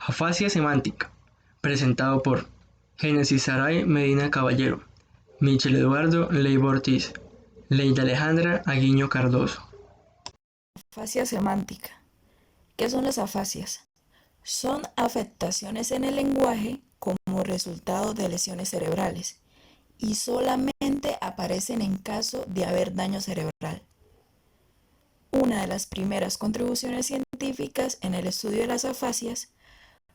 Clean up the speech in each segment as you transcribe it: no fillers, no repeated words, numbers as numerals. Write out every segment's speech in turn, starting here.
Afasia semántica, presentado por Génesis Saray Medina Caballero, Michel Eduardo Leiva Ortiz, Leida Alejandra Aguiño Cardoso. Afasia semántica. ¿Qué son las afasias? Son afectaciones en el lenguaje como resultado de lesiones cerebrales y solamente aparecen en caso de haber daño cerebral. Una de las primeras contribuciones científicas en el estudio de las afasias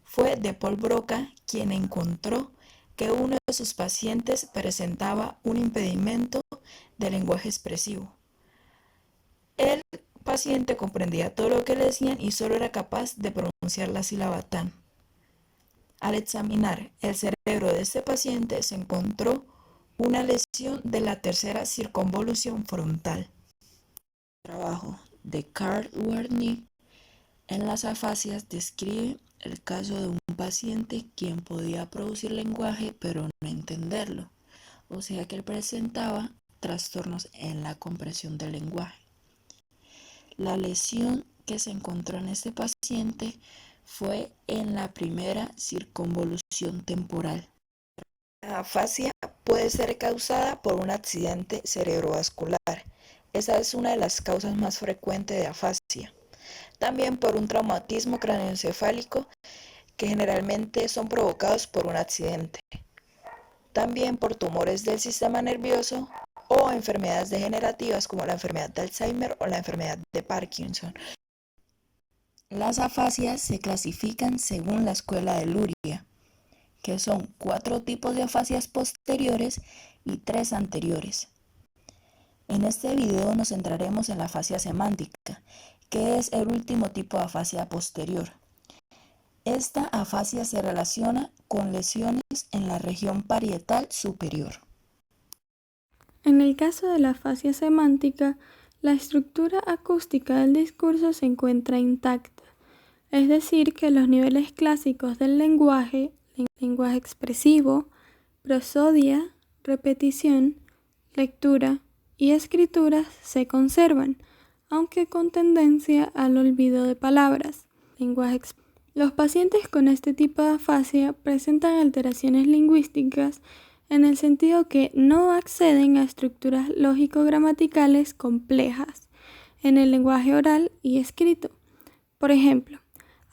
fue de Paul Broca, quien encontró que uno de sus pacientes presentaba un impedimento del lenguaje expresivo. El paciente comprendía todo lo que le decían y solo era capaz de pronunciar la sílaba tan. Al examinar el cerebro de este paciente se encontró una lesión de la tercera circunvolución frontal. El trabajo de Carl Wernicke en las afasias describe el caso de un paciente quien podía producir lenguaje pero no entenderlo, o sea que él presentaba trastornos en la comprensión del lenguaje. La lesión que se encontró en este paciente fue en la primera circunvolución temporal. La afasia puede ser causada por un accidente cerebrovascular. Esa es una de las causas más frecuentes de afasia. También por un traumatismo craneoencefálico que generalmente son provocados por un accidente. También por tumores del sistema nervioso o enfermedades degenerativas como la enfermedad de Alzheimer o la enfermedad de Parkinson. Las afasias se clasifican según la escuela de Luria, que son 4 tipos de afasias posteriores y 3 anteriores. En este video nos centraremos en la afasia semántica, que es el último tipo de afasia posterior. Esta afasia se relaciona con lesiones en la región parietal superior. En el caso de la afasia semántica, la estructura acústica del discurso se encuentra intacta, es decir, que los niveles clásicos del lenguaje expresivo, prosodia, repetición, lectura y escritura se conservan, aunque con tendencia al olvido de palabras. Los pacientes con este tipo de afasia presentan alteraciones lingüísticas en el sentido que no acceden a estructuras lógico-gramaticales complejas en el lenguaje oral y escrito. Por ejemplo,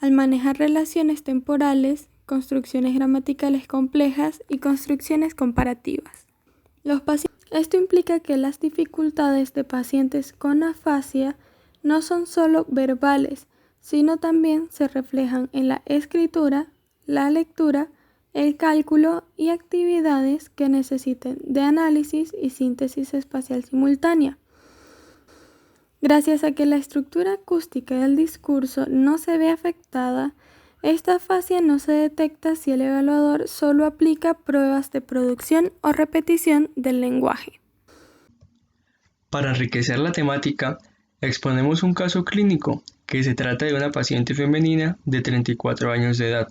al manejar relaciones temporales, construcciones gramaticales complejas y construcciones comparativas. Esto implica que las dificultades de pacientes con afasia no son solo verbales, sino también se reflejan en la escritura, la lectura, el cálculo y actividades que necesiten de análisis y síntesis espacial simultánea. Gracias a que la estructura acústica del discurso no se ve afectada, esta afasia no se detecta si el evaluador solo aplica pruebas de producción o repetición del lenguaje. Para enriquecer la temática, exponemos un caso clínico que se trata de una paciente femenina de 34 años de edad,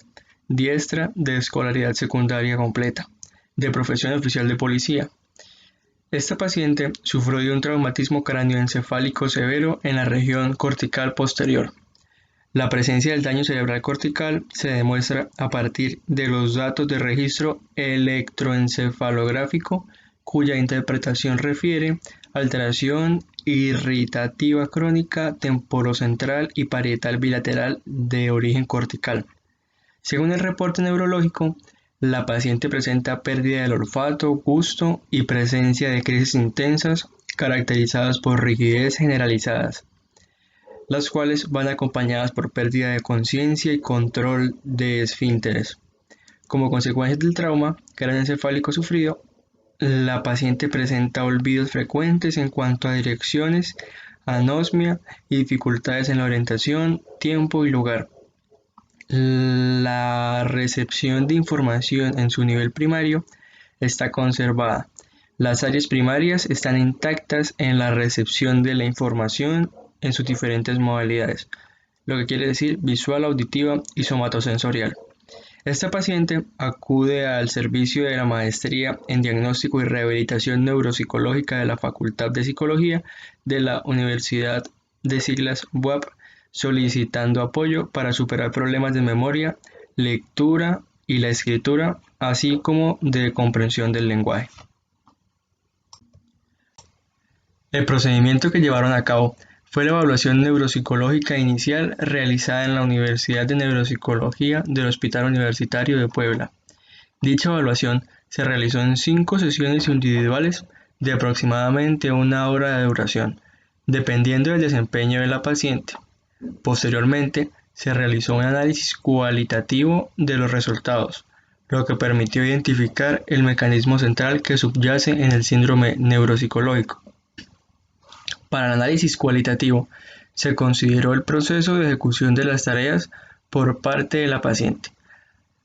diestra, de escolaridad secundaria completa, de profesión oficial de policía. Esta paciente sufrió de un traumatismo cráneoencefálico severo en la región cortical posterior. La presencia del daño cerebral cortical se demuestra a partir de los datos de registro electroencefalográfico, cuya interpretación refiere alteración irritativa crónica temporocentral y parietal bilateral de origen cortical. Según el reporte neurológico, la paciente presenta pérdida del olfato, gusto y presencia de crisis intensas caracterizadas por rigidez generalizadas, las cuales van acompañadas por pérdida de conciencia y control de esfínteres. Como consecuencia del trauma craneoencefálico sufrido, la paciente presenta olvidos frecuentes en cuanto a direcciones, anosmia y dificultades en la orientación, tiempo y lugar. La recepción de información en su nivel primario está conservada. Las áreas primarias están intactas en la recepción de la información en sus diferentes modalidades, lo que quiere decir visual, auditiva y somatosensorial. Esta paciente acude al servicio de la Maestría en Diagnóstico y Rehabilitación Neuropsicológica de la Facultad de Psicología de la Universidad de siglas UAP, solicitando apoyo para superar problemas de memoria, lectura y la escritura, así como de comprensión del lenguaje. El procedimiento que llevaron a cabo fue la evaluación neuropsicológica inicial realizada en la Universidad de Neuropsicología del Hospital Universitario de Puebla. Dicha evaluación se realizó en 5 sesiones individuales de aproximadamente 1 hora de duración, dependiendo del desempeño de la paciente. Posteriormente, se realizó un análisis cualitativo de los resultados, lo que permitió identificar el mecanismo central que subyace en el síndrome neuropsicológico. Para el análisis cualitativo, se consideró el proceso de ejecución de las tareas por parte de la paciente.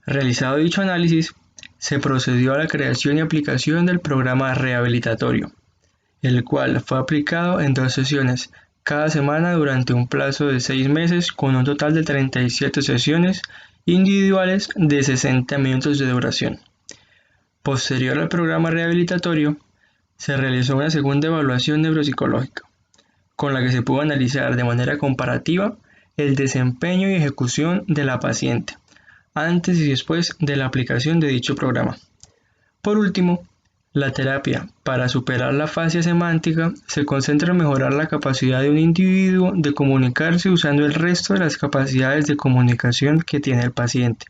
Realizado dicho análisis, se procedió a la creación y aplicación del programa rehabilitatorio, el cual fue aplicado en 2 sesiones cada semana durante un plazo de 6 meses con un total de 37 sesiones individuales de 60 minutos de duración. Posterior al programa rehabilitatorio, se realizó una segunda evaluación neuropsicológica, con la que se pudo analizar de manera comparativa el desempeño y ejecución de la paciente, antes y después de la aplicación de dicho programa. Por último, la terapia para superar la afasia semántica se concentra en mejorar la capacidad de un individuo de comunicarse usando el resto de las capacidades de comunicación que tiene el paciente,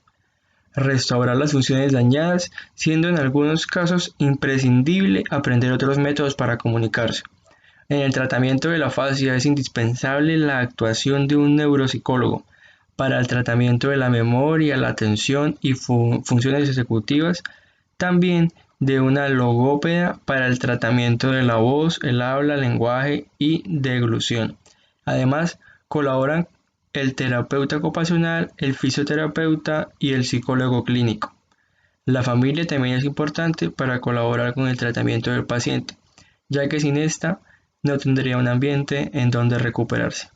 restaurar las funciones dañadas, siendo en algunos casos imprescindible aprender otros métodos para comunicarse. En el tratamiento de la afasia es indispensable la actuación de un neuropsicólogo para el tratamiento de la memoria, la atención y funciones ejecutivas, también de una logópeda para el tratamiento de la voz, el habla, lenguaje y deglución. Además, colaboran el terapeuta ocupacional, el fisioterapeuta y el psicólogo clínico. La familia también es importante para colaborar con el tratamiento del paciente, ya que sin esta no tendría un ambiente en donde recuperarse.